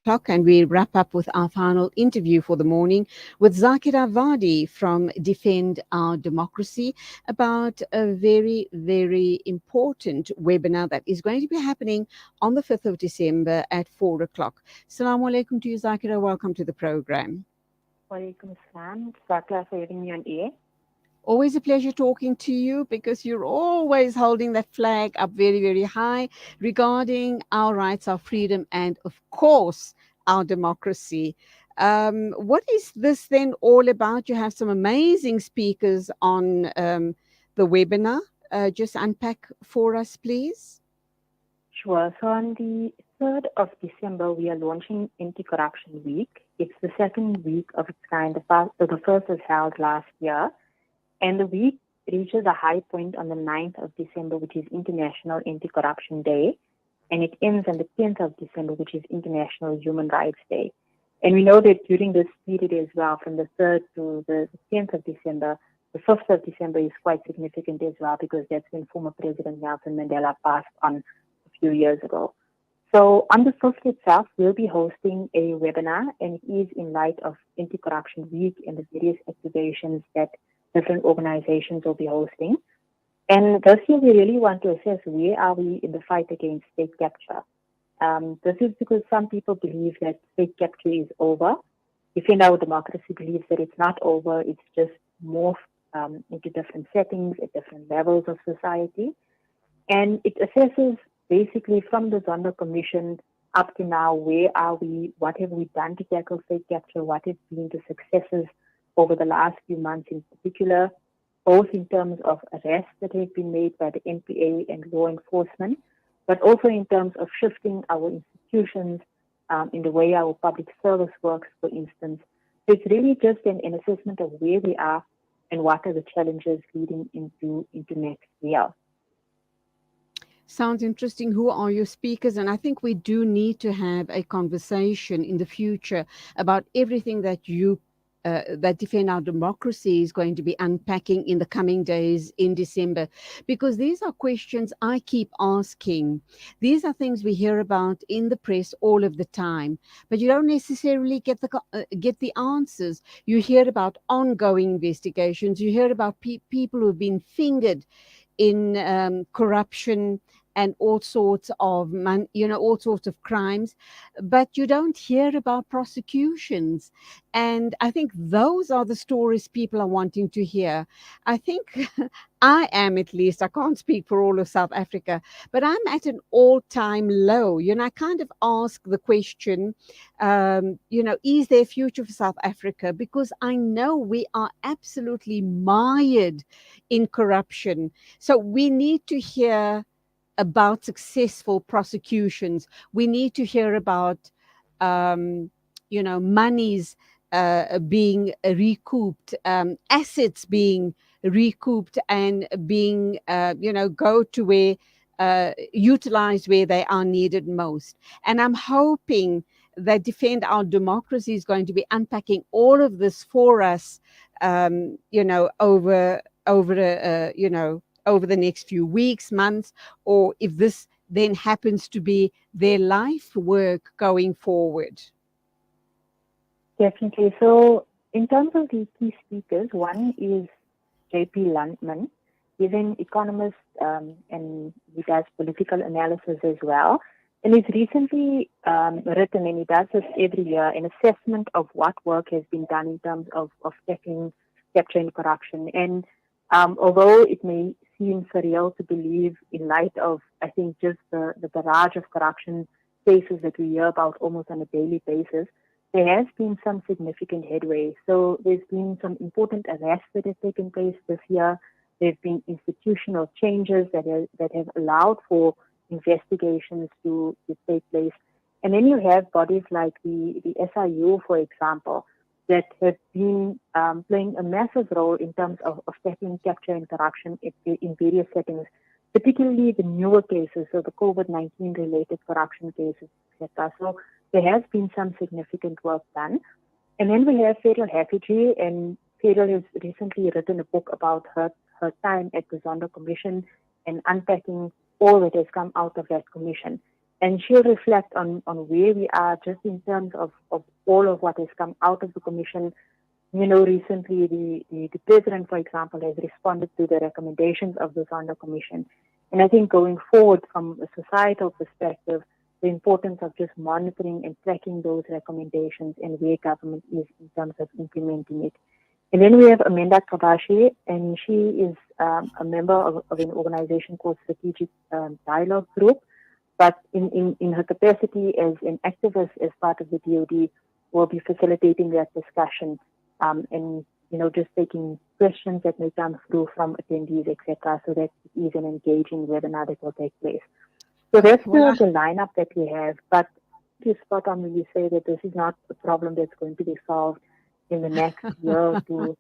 O'clock, and we wrap up with our final interview for the morning with Zakira Vadi from Defend Our Democracy about a very, very important webinar that is going to be happening on the 5th of December at 4 o'clock. Assalamu alaikum to you, Zakira. Welcome to the program. Walaikum Assalam. Zakira for having me on air. Always a pleasure talking to you because you're always holding that flag up very, very high regarding our rights, our freedom, and of course, our democracy. What is this then all about? You have some amazing speakers on the webinar. Just unpack for us, please. Sure. So on the 3rd of December, we are launching Anti-Corruption Week. It's the second week of its kind. The first was held last year. And the week reaches a high point on the 9th of December, which is International Anti-Corruption Day. And it ends on the 10th of December, which is International Human Rights Day. And we know that during this period as well, from the 3rd to the 10th of December, the 5th of December is quite significant as well because that's when former President Nelson Mandela passed on a few years ago. So on the 5th itself, we'll be hosting a webinar, and it is in light of Anti-Corruption Week and the various activations that different organizations will be hosting. And this year, we really want to assess where are we in the fight against state capture. This is because some people believe that state capture is over. Defend Our Democracy believes that it's not over. It's just morphed into different settings at different levels of society. And it assesses basically from the Zondo Commission up to now, where are we, what have we done to tackle state capture, what have been the successes over the last few months in particular, both in terms of arrests that have been made by the NPA and law enforcement, but also in terms of shifting our institutions in the way our public service works, for instance. So it's really just an assessment of where we are and what are the challenges leading into next year. Sounds interesting. Who are your speakers? And I think we do need to have a conversation in the future about everything that that Defend Our Democracy is going to be unpacking in the coming days in December, because these are questions I keep asking. These are things we hear about in the press all of the time, but you don't necessarily get the answers. You hear about ongoing investigations. You hear about people who've been fingered in corruption and all sorts of all sorts of crimes, but you don't hear about prosecutions. And I think those are the stories people are wanting to hear. I think I am, at least, I can't speak for all of South Africa, but I'm at an all-time low. I kind of ask the question, is there a future for South Africa? Because I know we are absolutely mired in corruption. So we need to hear about successful prosecutions. We need to hear about, monies being recouped, assets being recouped and being, go to where, utilized where they are needed most. And I'm hoping that Defend Our Democracy is going to be unpacking all of this for us, over the next few weeks, months, or if this then happens to be their life work going forward. Definitely. So in terms of the key speakers, one is J.P. Landman. He's an economist and he does political analysis as well. And he's recently written, and he does this every year, an assessment of what work has been done in terms of tackling capture and corruption. And although it may seem surreal to believe in light of, I think, just the barrage of corruption cases that we hear about almost on a daily basis, there has been some significant headway. So there's been some important arrests that have taken place this year. There have been institutional changes that have allowed for investigations to take place. And then you have bodies like the SIU, for example, that have been playing a massive role in terms of tackling capture and corruption in various settings, particularly the newer cases, so the COVID-19 related corruption cases, etc. So there has been some significant work done. And then we have Ferial Haffajee, and Ferial has recently written a book about her time at the Zondo Commission and unpacking all that has come out of that commission. And she'll reflect on where we are just in terms of all of what has come out of the commission. Recently the president, for example, has responded to the recommendations of the Zondo Commission. And I think going forward from a societal perspective, the importance of just monitoring and tracking those recommendations and where government is in terms of implementing it. And then we have Amanda Kabashi, and she is a member of an organization called Strategic Dialogue Group. But in her capacity as an activist as part of the DoD, will be facilitating that discussion and just taking questions that may come through from attendees, etc., so that it is an engaging webinar that will take place. So that's the lineup that we have. But you spot on when you say that this is not a problem that's going to be solved in the next year or two.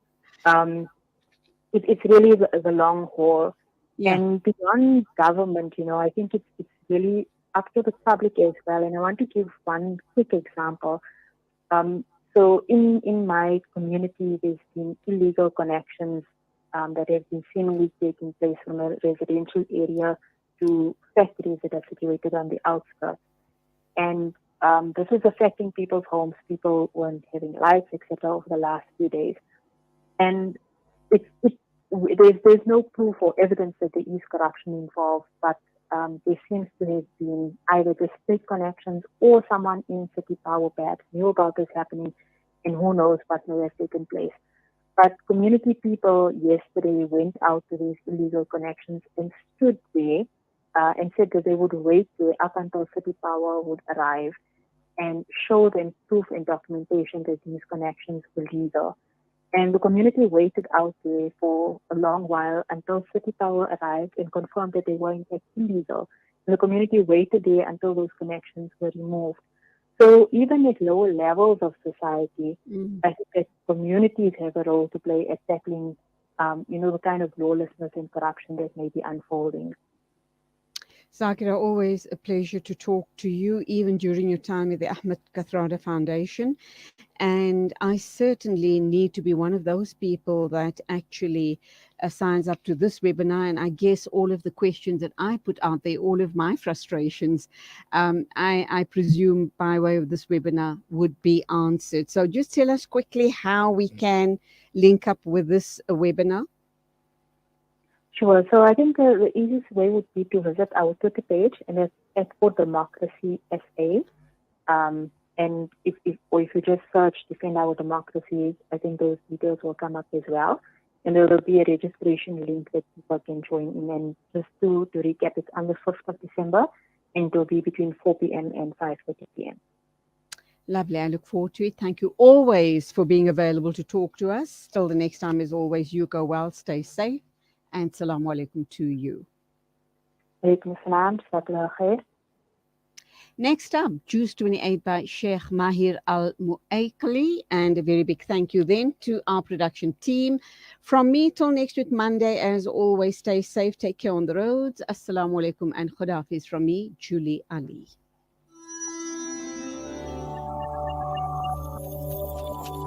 It's really the long haul. Yeah. And beyond government, I think it's really up to the public as well. And I want to give one quick example. So in my community, there's been illegal connections that have been seemingly taking place from a residential area to factories that are situated on the outskirts. And this is affecting people's homes. People weren't having lights, etc., over the last few days. And there's no proof or evidence that there is corruption involved, but there seems to have been either disparate connections or someone in City Power perhaps knew about this happening, and who knows what may have taken place. But community people yesterday went out to these illegal connections and stood there and said that they would wait there up until City Power would arrive and show them proof and documentation that these connections were legal. And the community waited out there for a long while until City Power arrived and confirmed that they were in fact illegal. And the community waited there until those connections were removed. So even at lower levels of society, I think that communities have a role to play at tackling, the kind of lawlessness and corruption that may be unfolding. Zakira, always a pleasure to talk to you, even during your time at the Ahmed Kathrada Foundation. And I certainly need to be one of those people that actually signs up to this webinar. And I guess all of the questions that I put out there, all of my frustrations, I presume by way of this webinar would be answered. So just tell us quickly how we can link up with this webinar. Sure. So I think the easiest way would be to visit our Twitter page, and it's @For Democracy SA. And if you just search Defend Our Democracy, I think those details will come up as well. And there will be a registration link that people can join in. And just to recap, it's on the 5th of December, and it will be between 4 p.m. and 5:30 p.m. Lovely. I look forward to it. Thank you always for being available to talk to us. Till the next time, as always, you go well, stay safe, and salaam alaikum to you. Alaikum salam. Jazakallah khair. Next up, Juice 28 by Sheikh Mahir Al Muaykli, and a very big thank you then to our production team. From me till next week, Monday, as always, stay safe, take care on the roads. Assalamu alaikum and Khudafiz from me, Julie Ali.